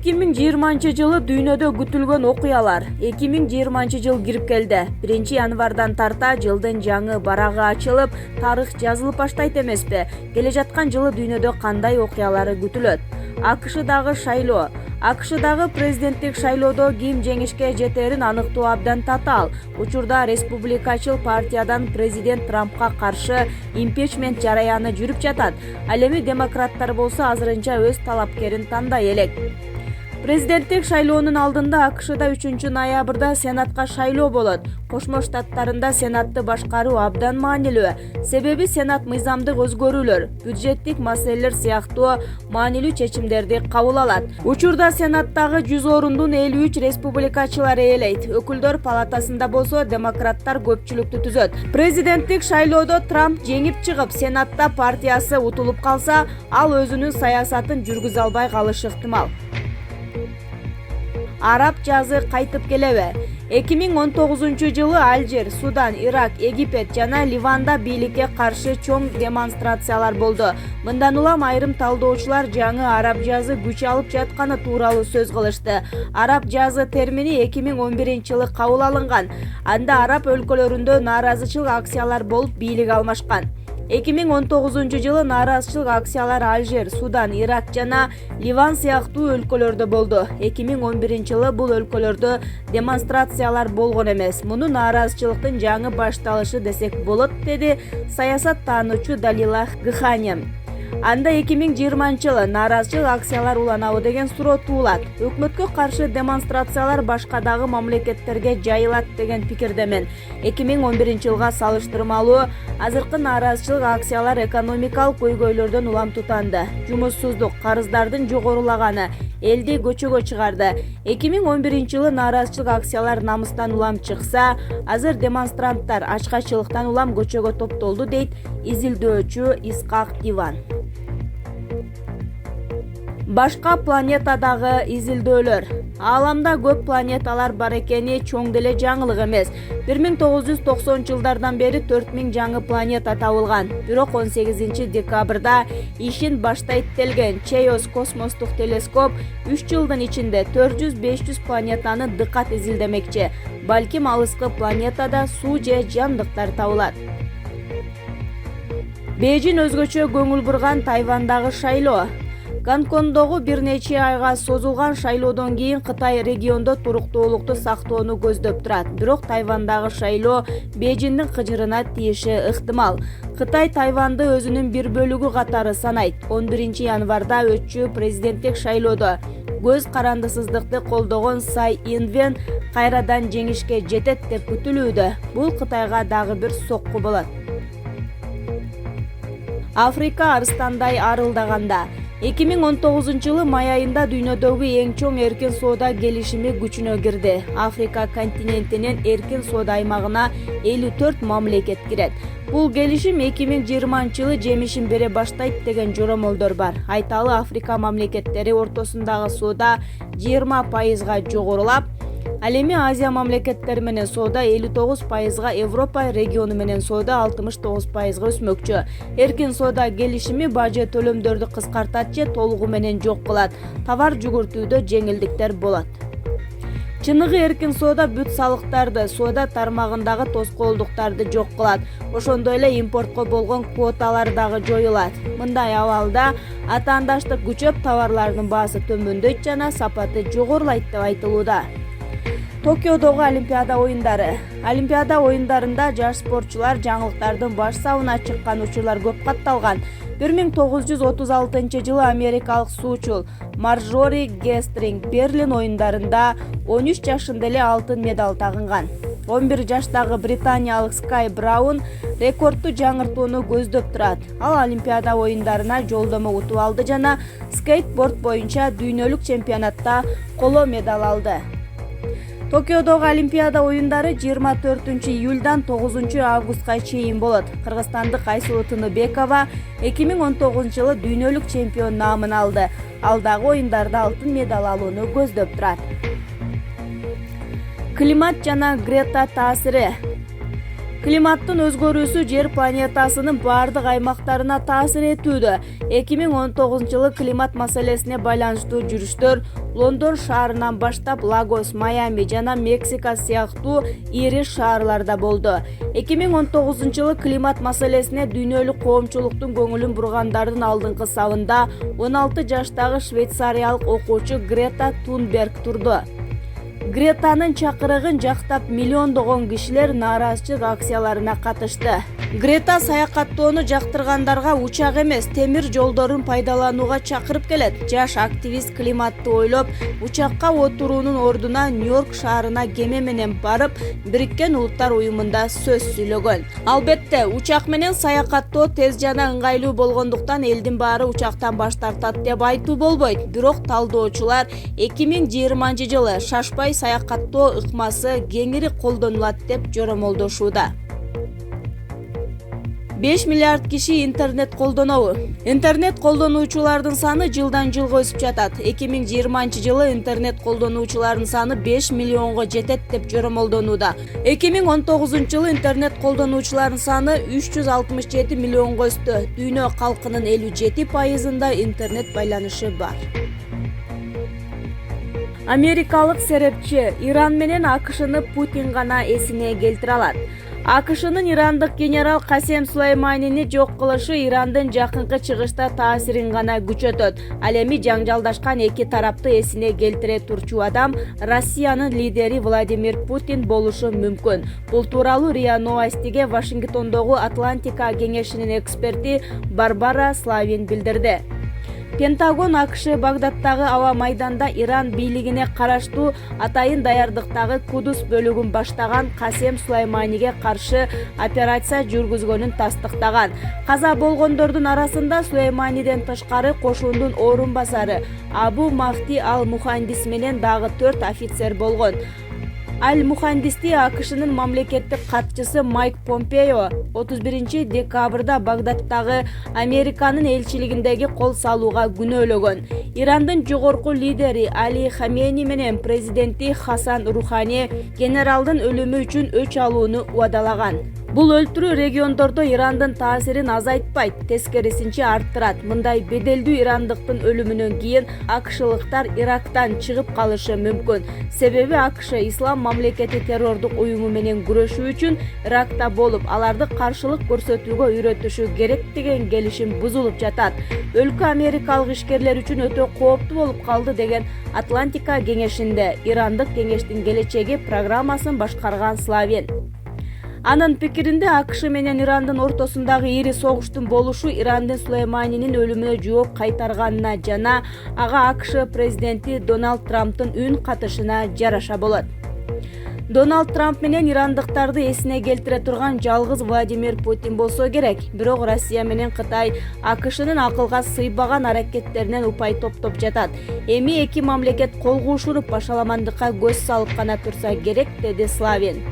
2020 дүйнөдө күтүлгөн окуялар. 2020 жыл кирип келди. 1-январдан тарта жылдын жаңы барагы ачылып, тарых жазылып баштайт эмеспи? Келе жаткан жылы дүйнөдө кандай окуялары күтүлөт? АКШдагы шайлоо. АКШдагы президенттик шайлоодо ким жеңишке жетерин аныктоо абдан татаал. Учурда республикачыл партиядан президент Трампка каршы импичмент жараяны жүрүп жатат. Ал эми демократтар болсо азырынча өз талапкерин тандай элек. Президенттик шайлоонун алдында АКШда 3-ноябрда Сенатка шайлоо болот. Кошмо Штаттарында Сенатты башкаруу абдан маанилүү. Себеби Сенат мыйзамдык өзгөрүүлөр, бюджеттик маселелер сыяктуу маанилүү чечимдерди кабыл алат. Учурда Сенаттагы 100 орундун 53 республикачылар ээлейт. Өкүлдөр палатасында болсо демократтар көпчүлүктү түзөт. Президенттик шайлоодо Трамп жеңип чыгып, Сенатта партиясы утулуп калса, ал өзүнүн саясатын жүргүзө албай калышы ыктымал. Араб жазы кайтып келеби? 2019 жылы Алжир, Судан, Ирак, Египет жана Ливанда бийликке каршы чоң демонстрациялар болду. Мындан улам айрым талдоочулар жаңы араб жазы күч алып жатканы тууралуу сөз кылышты. Араб жазы термини 2011 жылы кабыл алынган. Анда араб өлкөлөрүндө нааразычылык акциялар болуп бийлик алмашкан. 2019 жылы нааразычылык акциялар Алжир, Судан, Ирак жана Ливан сыяктуу өлкөлөрдө болду. 2011 жылы бул өлкөлөрдө демонстрациялар болгон эмес. Муну нааразычылыктын жаңы башталышы десек болот, деди саясаттануучу Далила Гыханя. Анда 2020 жылы нааразычылык акциялар уланабы деген суроо туулат. Өкмөткө каршы демонстрациялар башкадагы мамлекеттерге жайылат деген пикирдемен. 2011 жылга салыштырмалуу азыркы нааразычылык акциялар экономикалык көйгөйлөрдөн улам тутанды. Жумуссуздук, карыздардын жогорулаганы элди көчөгө чыгарды. 2011 жылы нааразычылык акциялар намыстан улам чыкса, азыр демонстранттар ачкачылыктан улам көчөгө топтолду, дейт изилдөөчү Исхак Диван. Башка планетадагы изилдөөлөр. Ааламда көп планеталар бар экени чоң деле жаңылык эмес. 1990 жылдардан бери 4000 жаңы планета табылган. Бирок 18 декабрда ишин баштайт делген Чейос космостук телескоп 3 жылдын ичинде 400-500 планетаны дыкат изилдемекчи. Балким алыскы планетада суу же жандыктар табылат. Бейжин өзгөчө көңүл бурган Тайвандагы шайлоо. Гонконгдогу бир нече айга созулган шайлоодон кийин Кытай региондо туруктуулукту сактоону көздөп турат. Бирок Тайвандагы шайлоо Бейжиндин кыжырына тийиши ыктымал. Кытай Тайванды өзүнүн бир бөлүгү катары санайт. 11-январда өтчү президенттик шайлоодо көз карандысыздыкты колдогон Цай Инвен кайрадан жеңишке жетет деп күтүлүүдө. Бул Кытайга дагы бир сокку болот. Африка арыстандай арылдаганда. 2019 жылы май айында дүйнөдөгү эң чоң эркин соода келишими күчүнө кирди. Африка континентинин эркин соода аймагына 54 мамлекет кирет. Бул келишим 2020 жылы жемишин бере баштайт деген жоромолдор бар. Айталы Африка мамлекеттери ортосундагы соода 20% жогорулап, ал эми Азия мамлекеттери менен соода 59%, Европа региону менен соода 69% өсмөкчү. Эркин соода келишими бажы төлөмдөрдү кыскартат же толугу менен жок кылат. Товар жүгүртүүдө жеңилдиктер болот. Чыныгы эркин соода бүт салыктарды, соода тармагындагы тоскоолдуктарды жок кылат. Ошондой эле импортко болгон квоталар дагы жоюлат. Мындай абалда атаандаштык күчөп, товарлардын баасы төмөндөйт жана сапаты жогорулайт деп айтылууда. Токиодогу Олимпиада оюндары. Олимпиада оюндарында жаш спортчулар жаңылыктардын баш сабына чыккан учурлар көп катталган. 1936 жылы америкалык суучул Маржори Гестринг Берлин оюндарында 13 жашында эле алтын медаль тагынган. 11 жаштагы британиялык Скай Браун рекордту жаңыртууну көздөп турат. Ал Олимпиада оюндарына жолдомо утуп алды жана скейтборд боюнча дүйнөлүк чемпионатта коло медаль алды. Токиодогу Олимпиада оюндары 24 июльдан 9 августка чейин болот. Кыргызстандык Айсулуу Тыныбекова 2019 жылы дүйнөлүк чемпион наамын алды. Алдагы оюндарда алтын медаль алууну көздөп турат. Климат жана Грета таасири. Климаттын өзгөрүүсү жер планетасынын бардык аймактарына таасир этүүдө. 2019 жылы климат маселесине байланыштуу жүрүштөр Лондон шаарынан баштап Лагос, Майами жана Мексика сыяктуу ири шаарларда болду. 2019-жылы климат маселесине дүйнөлүк коомчулуктун көңүлүн бургандардын алдыңкы сабында 16 жаштагы швейцариялык окуучу Грета Тунберг турду. Гретанын чакырыгын жактап миллиондогон кишилер нааразычылык акцияларына катышты. Грета саякаттоону жактыргандарга учак эмес, темир жолдорун пайдаланууга чакырып келет. Жаш активист климатты ойлоп, учакка отуруунун ордуна Нью-Йорк шаарына кеме менен барып, Бириккен Улуттар уюмунда сөз сүйлөгөн. Албетте, учак менен саякаттоо тез жана ыңгайлуу болгондуктан элдин баары учактан баш тартат деп айтуу болбойт. Бирок талдоочулар 2020-жылы шашпай саякаттоо ыкмасы кеңири колдонулат деп жоромолдошууда. 5 миллиард киши интернет колдонобу? Интернет колдонуучулардын саны жылдан жылга өсүп жатат. 2020-жылы интернет колдонуучулардын саны 5 миллионго жетет деп жоромолдонууда. 2019-жылы интернет колдонуучулардын саны 367 миллионго өстү. Дүйнө калкынын 57%-ында интернет байланышы бар. Америкалык серепчи Иран менен АКШны Путин гана эсине келтире алат. АКШнын ирандык генерал Касем Сулейманини жок кылышы Ирандын жакынкы чыгышта таасирин гана күчөтөт. Ал эми жаңжалдашкан эки тарапты эсине келтире турчу адам Россиянын лидери Владимир Путин болушу мүмкүн. Бул тууралуу РИА Новостиге Вашингтондогу Атлантика кеңешинин эксперти Барбара Славин билдирди. Пентагон АКШ Багдадтагы аба майданда Иран бийлигине караштуу атайын даярдыктагы Кудус бөлүгүн баштаган Касем Сулейманиге каршы операция жүргүзгөнүн тастыктаган. Каза болгондордун арасында Сулейманиден тышкары кошуундун орун басары Абу Мафти Ал-Мухандис менен дагы 4 офицер болгон. Ал-Мухандисти АКШнын мамлекеттик катчысы Майк Помпео 31 декабрда Багдадтагы Американын элчилигиндеги кол салууга күнөөлөгөн. Ирандын жогорку лидери Али Хамени менен президенти Хасан Рухани генералдын өлүмү үчүн өч алууну убадалаган. Бул өлтүрүү региондордо Ирандын таасирин азайтпайт, тескерисинче арттырат. Мындай беделдүү ирандыктын өлүмүнөн кийин АКШлыктар Ирактан чыгып калышы мүмкүн. Себеби АКШ ислам мамлекети террордук уюму менен күрөшүү үчүн Иракта болуп, аларды каршылык көрсөтүүгө үйрөтүшү керек деген келишим бузулуп жатат. Өлкө америкалык ишкерлер үчүн өтө кооптуу болуп калды деген Атлантика кеңешинде Ирандык кеңештин келечеги программасын башкарган Славин. Анын пикиринде АКШ менен Ирандын ортосундагы ири согуштун болушу Ирандын Сулейманинин өлүмүнө жооп кайтарганына жана ага АКШ президенти Дональд Трамптын үн катышына жараша болот. Дональд Трамп менен ирандыктарды эсине келтире турган жалгыз Владимир Путин болсо керек. Бирок Россия менен Кытай АКШнын акылга сыйбаган аракеттеринен упай топтоп жатат. Эми эки мамлекет кол куушуруп башаламандыкка көз салып гана турса керек, деди Славин.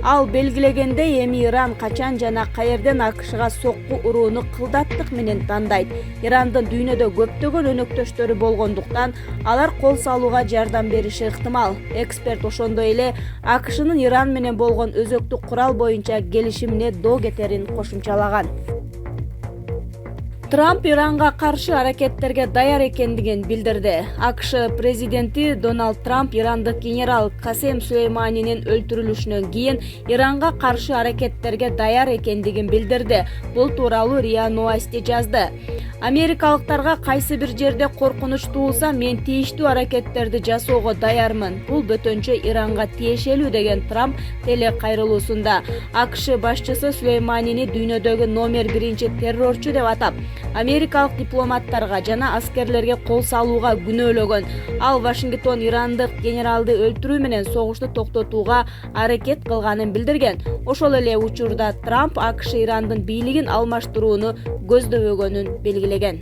Ал белгилегендей, эми Иран качан жана каерден АКШга сокку урууну кылдаттык менен тандайт. Ирандын дүйнөдө көптөгөн өнөктөштөрү болгондуктан алар кол салууга жардам бериши ыктымал. Эксперт ошондой эле АКШнын Иран менен болгон өзөктүк курал боюнча келишимине доо кетерин кошумчалаган. Трамп Иранга каршы аракеттерге даяр экендигин билдирди. АКШ президенти Дональд Трамп ирандык генерал Касем Сулейманинин өлтүрүлүшүнөн кийин Иранга каршы аракеттерге даяр экендигин билдирди. Бул тууралуу РИА Новости жазды. Америкалыктарга кайсы бир жерде коркунуч туулса, мен тийиштүү аракеттерди жасоого даярмын. Бул бөтөнчө Иранга тиешелүү деген Трамп телекайрылуусунда. АКШ башчысы Сулейманини дүйнөдөгү номер 1 террорчу деп атап, америкалык дипломаттарга жана аскерлерге кол салууга күнөөлөгөн. Ал Вашингтон ирандык генералды өлтүрүү менен согушту токтотууга аракет кылганын билдирген. Ошол эле учурда Трамп АКШ Ирандын бийлигин алмаштырууну көздөбөгөнүн белгилеген.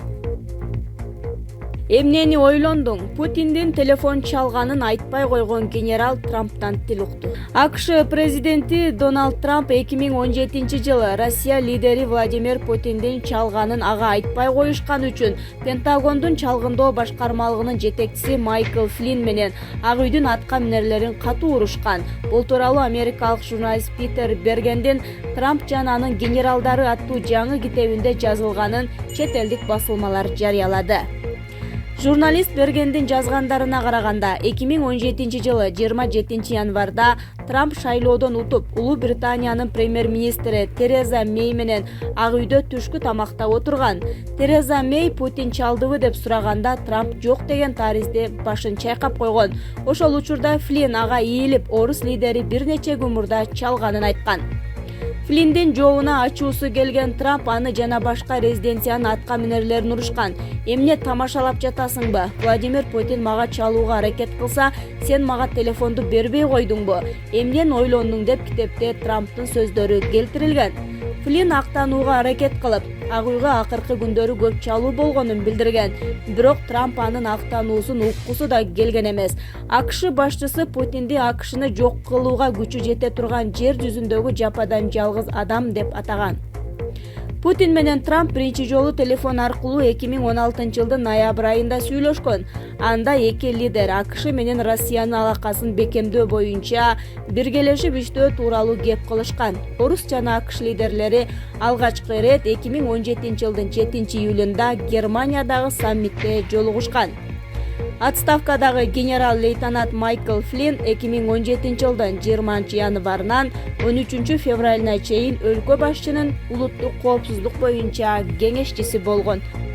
Эмнени ойлондуң? Путиндин телефон чалганын айтпай койгон генерал Трамптан тил укту. АКШ президенти Дональд Трамп 2017-жылы Россия лидери Владимир Путиндин чалганын ага айтпай коюшкан үчүн Пентагондун чалгындоо башкармалыгынын жетекчиси Майкл Флинн менен Ак үйдүн атка минерлерин катуу урушкан. Бул тууралуу америкалык журналист Питер Бергендин Трамп жана анын генералдары аттуу жаңы китебинде жазылганын чет элдик басылмалар жарыялады. Журналист бергендин жазгандарына караганда 2017 жылы 27 январда Трамп шайлоодон утуп, Улуу Британиянын премьер-министри Тереза Мэй менен Ак үйдө түшкү тамакта отурган. Тереза Мэй Путин чалдыбы деп сураганда Трамп жок деген таризде башын чайкап койгон. Ошол учурда Флинн ага ийилип, орус лидери бир нече күн мурда чалганын айткан. Флинндин жообуна ачуусу келген Трамп аны жана башка резиденциянын атка минерлерин урушкан. Эмне тамашалап жатасыңбы? Владимир Путин мага чалууга аракет кылса, сен мага телефонду бербей койдуңбу? Эмнен ойлондуң деп китепте Трамптын сөздөрү келтирилген. Флинн актанууга аракет кылып, Ак үйгө акыркы күндөрү көп чалуу болгонун билдирген. Бирок Трамп анын актануусун уккусу да келген эмес. АКШ башчысы Путинди АКШны жок кылууга күчү жете турган жер жүзүндөгү жападан жалгыз адам деп атаган. Путин менен Трамп биринчи жолу телефон аркылуу 2016 жылдын ноябрь айында сүйлөшкөн. Анда эки лидер АКШ менен Россиянын алакасын бекемдөө боюнча биргелешип иштөө тууралуу кеп кылышкан. Орус жана АКШ лидерлери алгачкы ирет 2017 жылдын 7-июлунда Германиядагы саммитте жолугушкан. Отставкадагы генерал-лейтенант Майкл Флинн 2017 жылдын 20 январынан 13 февралына чейин өлкө башчынын улуттук коопсуздук боюнча кеңешчиси болгон.